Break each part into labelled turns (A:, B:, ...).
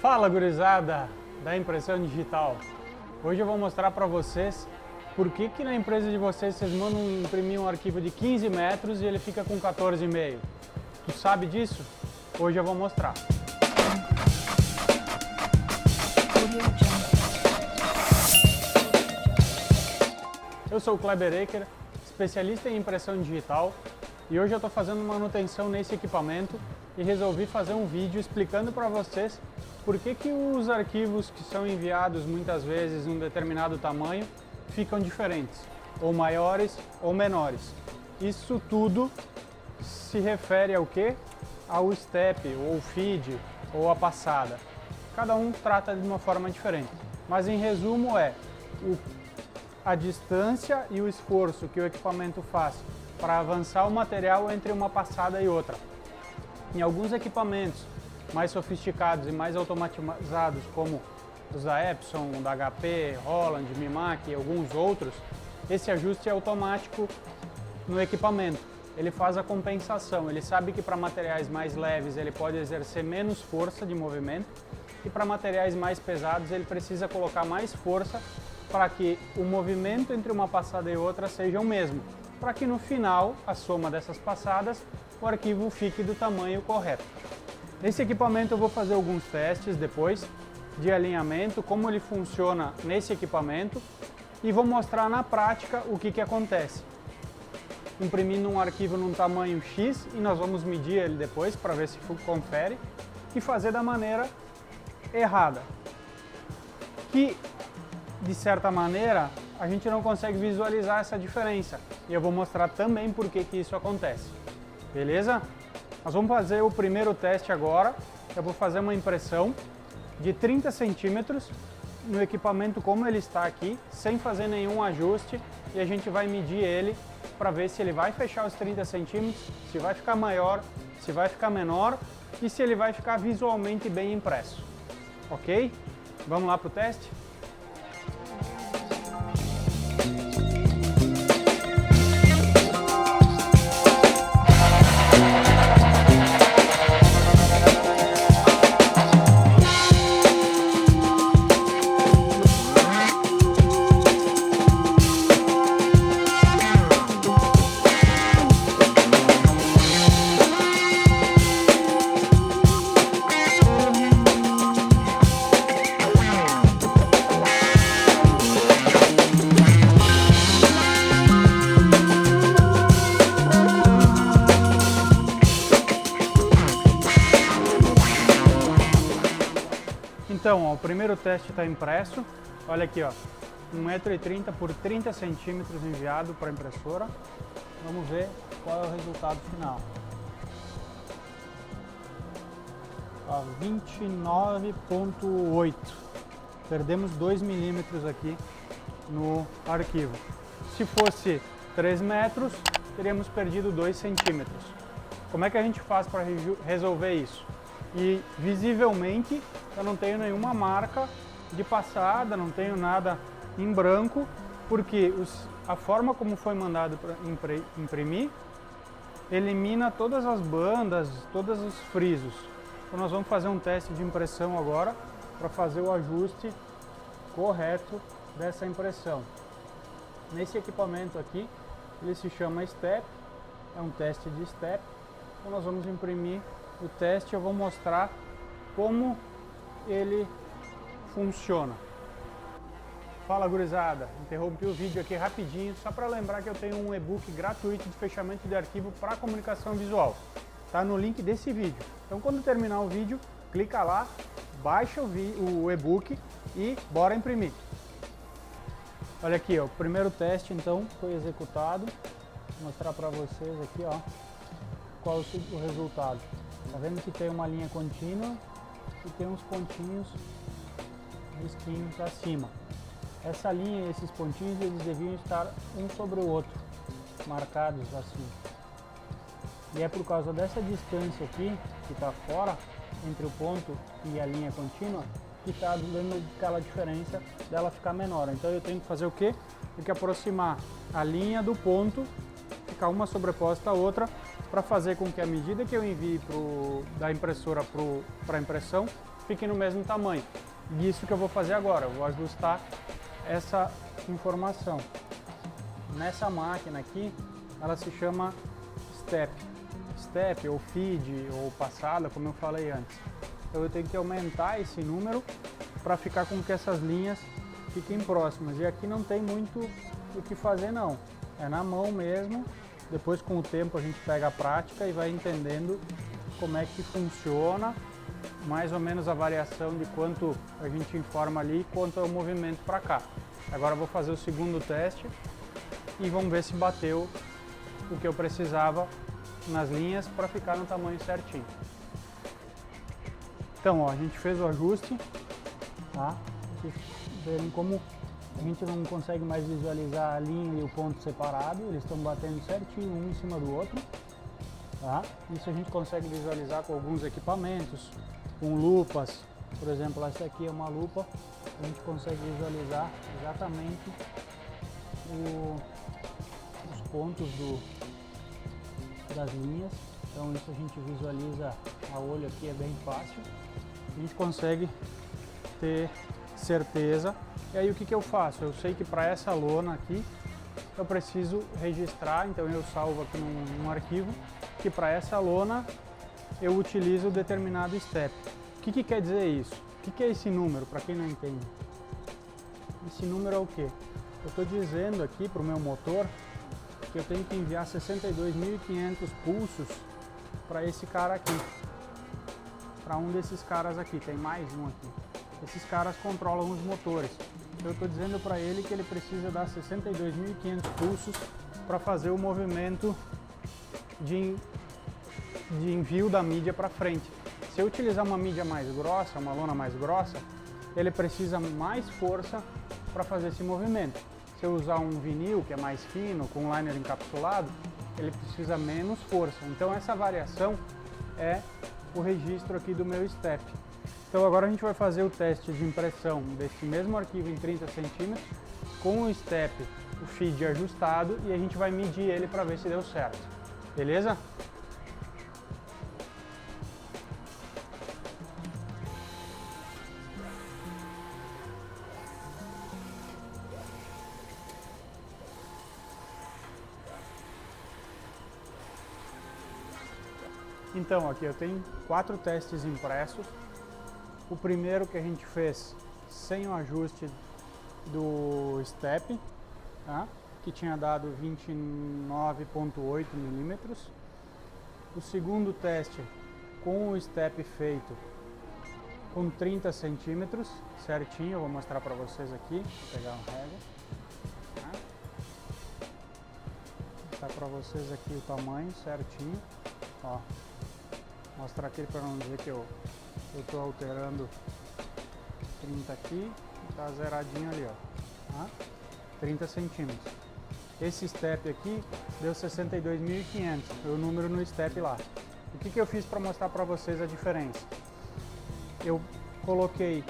A: Fala, gurizada da impressão digital. Hoje eu vou mostrar para vocês por que na empresa de vocês mandam imprimir um arquivo de 15 metros e ele fica com 14,5. Tu sabe disso? Hoje eu vou mostrar. Eu sou o Kleber Eker, especialista em impressão digital, e hoje eu estou fazendo manutenção nesse equipamento e resolvi fazer um vídeo explicando para vocês por que os arquivos que são enviados muitas vezes em um determinado tamanho ficam diferentes, ou maiores ou menores. Isso tudo se refere ao que? Ao step, ou feed, ou a passada. Cada um trata de uma forma diferente, mas em resumo é a distância e o esforço que o equipamento faz para avançar o material entre uma passada e outra. Em alguns equipamentos mais sofisticados e mais automatizados, como os da Epson, da HP, Holland, Mimac e alguns outros, esse ajuste é automático no equipamento. Ele faz a compensação, ele sabe que para materiais mais leves ele pode exercer menos força de movimento e para materiais mais pesados ele precisa colocar mais força para que o movimento entre uma passada e outra seja o mesmo, para que no final, a soma dessas passadas, o arquivo fique do tamanho correto. Nesse equipamento eu vou fazer alguns testes depois de alinhamento, como ele funciona nesse equipamento, e vou mostrar na prática o que acontece. Imprimindo um arquivo num tamanho X, e nós vamos medir ele depois para ver se confere, e fazer da maneira errada, que de certa maneira a gente não consegue visualizar essa diferença, e eu vou mostrar também por que isso acontece. Beleza? Nós vamos fazer o primeiro teste agora. Eu vou fazer uma impressão de 30 centímetros no equipamento como ele está aqui, sem fazer nenhum ajuste, e a gente vai medir ele para ver se ele vai fechar os 30 centímetros, se vai ficar maior, se vai ficar menor e se ele vai ficar visualmente bem impresso. Ok? Vamos lá para o teste? Então, ó, o primeiro teste está impresso. Olha aqui, ó, 1,30 m por 30 centímetros enviado para a impressora. Vamos ver qual é o resultado final. 29,8. Perdemos 2 milímetros aqui no arquivo. Se fosse 3 metros, teríamos perdido 2 centímetros. Como é que a gente faz para resolver isso? E visivelmente eu não tenho nenhuma marca de passada, não tenho nada em branco, porque a forma como foi mandado para imprimir elimina todas as bandas, todos os frisos. Então nós vamos fazer um teste de impressão agora para fazer o ajuste correto dessa impressão. Nesse equipamento aqui, ele se chama Step, é um teste de Step. Então nós vamos imprimir o teste, eu vou mostrar como ele funciona. Fala, gurizada, interrompi o vídeo aqui rapidinho só para lembrar que eu tenho um e-book gratuito de fechamento de arquivo para comunicação visual. Tá no link desse vídeo. Então quando terminar o vídeo, clica lá, baixa o e-book e bora imprimir. Olha aqui, ó, o primeiro teste então foi executado. Vou mostrar para vocês aqui, ó, qual o resultado. Tá vendo que tem uma linha contínua e tem uns pontinhos, risquinhos acima. Essa linha e esses pontinhos, eles deviam estar um sobre o outro, marcados assim. E é por causa dessa distância aqui, que está fora, entre o ponto e a linha contínua, que está dando aquela diferença dela ficar menor. Então eu tenho que fazer o quê? Tenho que aproximar a linha do ponto, ficar uma sobreposta à outra, para fazer com que a medida que eu envie da impressora para a impressão fiquem no mesmo tamanho. E isso que eu vou fazer agora, eu vou ajustar essa informação. Nessa máquina aqui, ela se chama Step ou Feed ou passada, como eu falei antes. Então eu tenho que aumentar esse número para ficar com que essas linhas fiquem próximas. E aqui não tem muito o que fazer não, é na mão mesmo. Depois com o tempo a gente pega a prática e vai entendendo como é que funciona, mais ou menos a variação de quanto a gente informa ali e quanto é o movimento para cá. Agora eu vou fazer o segundo teste e vamos ver se bateu o que eu precisava nas linhas para ficar no tamanho certinho. Então, ó, a gente fez o ajuste, tá? Vocês verem como a gente não consegue mais visualizar a linha e o ponto separado, eles estão batendo certinho um em cima do outro, tá? Isso a gente consegue visualizar com alguns equipamentos, com lupas, por exemplo, essa aqui é uma lupa, a gente consegue visualizar exatamente os pontos das linhas, então isso a gente visualiza a olho aqui, é bem fácil, a gente consegue ter certeza. E aí o que eu faço? Eu sei que para essa lona aqui eu preciso registrar, então eu salvo aqui num arquivo que para essa lona eu utilizo determinado step. O que quer dizer isso? O que é esse número, para quem não entende? Esse número é o que? Eu estou dizendo aqui para o meu motor que eu tenho que enviar 62.500 pulsos para esse cara aqui, para um desses caras aqui, tem mais um aqui. Esses caras controlam os motores. Eu estou dizendo para ele que ele precisa dar 62.500 pulsos para fazer o movimento de envio da mídia para frente. Se eu utilizar uma mídia mais grossa, uma lona mais grossa, ele precisa mais força para fazer esse movimento. Se eu usar um vinil que é mais fino, com liner encapsulado, ele precisa menos força. Então essa variação é o registro aqui do meu step. Então agora a gente vai fazer o teste de impressão desse mesmo arquivo em 30 centímetros com o step, o feed ajustado, e a gente vai medir ele para ver se deu certo. Beleza? Então aqui eu tenho 4 testes impressos. O primeiro que a gente fez sem o ajuste do step, tá? Que tinha dado 29,8 milímetros. O segundo teste com o step feito com 30 centímetros, certinho, eu vou mostrar para vocês aqui, vou pegar um régua, tá? Vou mostrar para vocês aqui o tamanho certinho, ó. Mostrar aqui para não dizer que eu estou alterando 30 aqui, tá zeradinho ali, ó, tá? 30 centímetros. Esse step aqui deu 62.500, foi o número no step lá. O que eu fiz para mostrar para vocês a diferença? Eu coloquei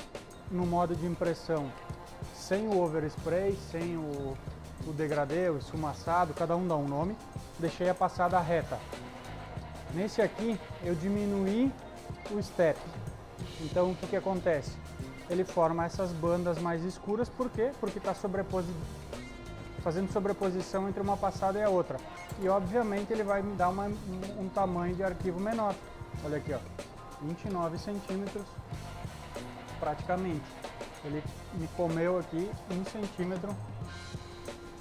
A: no modo de impressão sem o overspray, sem o degradê, o esfumaçado, cada um dá um nome, deixei a passada reta. Nesse aqui eu diminuí o step, então o que acontece? Ele forma essas bandas mais escuras, por quê? Porque está fazendo sobreposição entre uma passada e a outra, e obviamente ele vai me dar um tamanho de arquivo menor. Olha aqui, ó, 29 centímetros praticamente, ele me comeu aqui 1 centímetro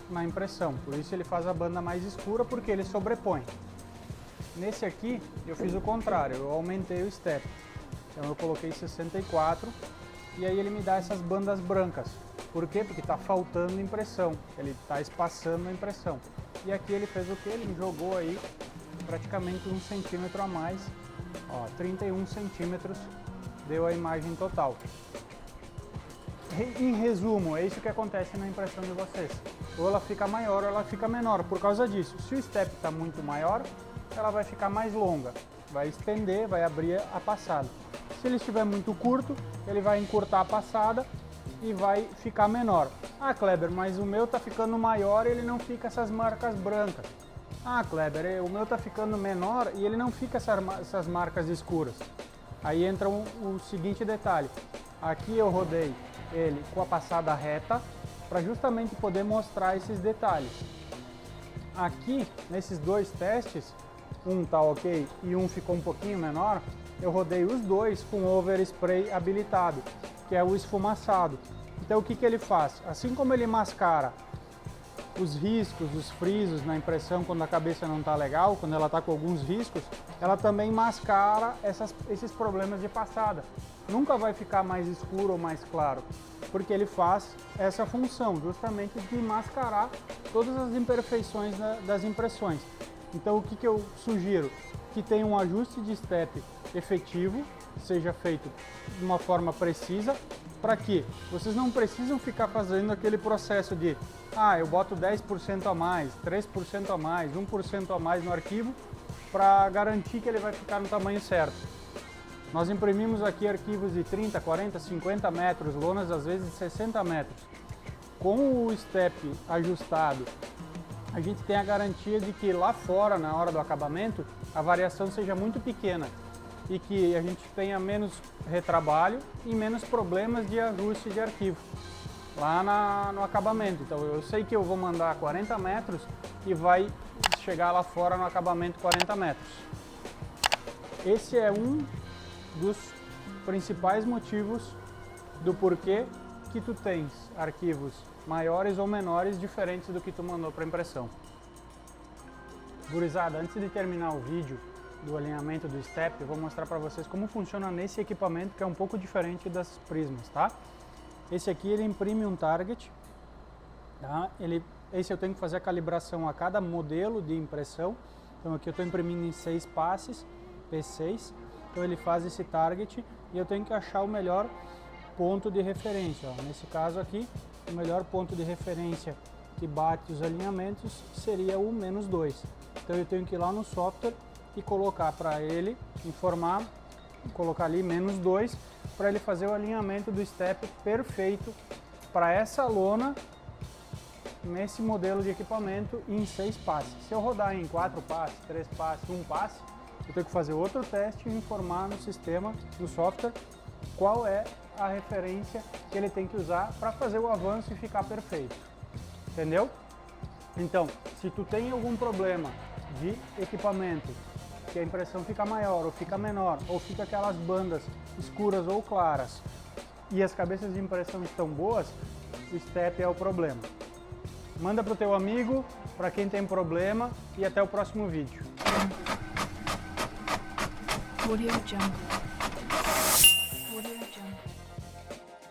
A: na impressão, por isso ele faz a banda mais escura, porque ele sobrepõe. Nesse aqui eu fiz o contrário, eu aumentei o step, então eu coloquei 64 e aí ele me dá essas bandas brancas. Por quê? Porque está faltando impressão, ele está espaçando a impressão. E aqui ele fez o que? Ele me jogou aí praticamente 1 centímetro a mais, ó, 31 centímetros deu a imagem total. Em resumo, é isso que acontece na impressão de vocês. Ou ela fica maior ou ela fica menor, por causa disso. Se o step está muito maior, ela vai ficar mais longa, vai estender, vai abrir a passada. Se ele estiver muito curto, ele vai encurtar a passada e vai ficar menor. Ah, Kleber, mas o meu tá ficando maior e ele não fica essas marcas brancas. Ah, Kleber, o meu tá ficando menor e ele não fica essas marcas escuras. Aí entra o seguinte detalhe, aqui eu rodei ele com a passada reta, para justamente poder mostrar esses detalhes. Aqui, nesses dois testes, um tá ok e um ficou um pouquinho menor, eu rodei os dois com overspray habilitado, que é o esfumaçado. Então o que ele faz? Assim como ele mascara os riscos, os frisos na impressão quando a cabeça não está legal, quando ela está com alguns riscos, ela também mascara esses problemas de passada. Nunca vai ficar mais escuro ou mais claro, porque ele faz essa função justamente de mascarar todas as imperfeições das impressões. Então o que eu sugiro? Que tenha um ajuste de step efetivo, seja feito de uma forma precisa, para que vocês não precisam ficar fazendo aquele processo de eu boto 10% a mais, 3% a mais, 1% a mais no arquivo para garantir que ele vai ficar no tamanho certo. Nós imprimimos aqui arquivos de 30, 40, 50 metros, lonas às vezes de 60 metros. Com o step ajustado, a gente tem a garantia de que lá fora, na hora do acabamento, a variação seja muito pequena e que a gente tenha menos retrabalho e menos problemas de ajuste de arquivo lá no acabamento. Então eu sei que eu vou mandar 40 metros e vai chegar lá fora no acabamento 40 metros. Esse é um dos principais motivos do porquê que tu tens arquivos maiores ou menores diferentes do que tu mandou para impressão. Gurizada, antes de terminar o vídeo do alinhamento do step, eu vou mostrar para vocês como funciona nesse equipamento, que é um pouco diferente das prismas, tá? Esse aqui ele imprime um target, tá? Esse eu tenho que fazer a calibração a cada modelo de impressão. Então aqui eu estou imprimindo em 6 passes, P6, então ele faz esse target e eu tenho que achar o melhor ponto de referência. Ó. Nesse caso aqui, o melhor ponto de referência que bate os alinhamentos seria o -2. Então eu tenho que ir lá no software e colocar para ele, informar, colocar ali -2, para ele fazer o alinhamento do step perfeito para essa lona, nesse modelo de equipamento, em 6 passes. Se eu rodar em 4 passes, 3 passes, 1 passe, eu tenho que fazer outro teste e informar no sistema, no software, qual é a referência que ele tem que usar para fazer o avanço e ficar perfeito. Entendeu? Então, se tu tem algum problema de equipamento, que a impressão fica maior ou fica menor, ou fica aquelas bandas escuras ou claras, e as cabeças de impressão estão boas, o step é o problema. Manda para o teu amigo, para quem tem problema, e até o próximo vídeo.
B: Audio Jungle.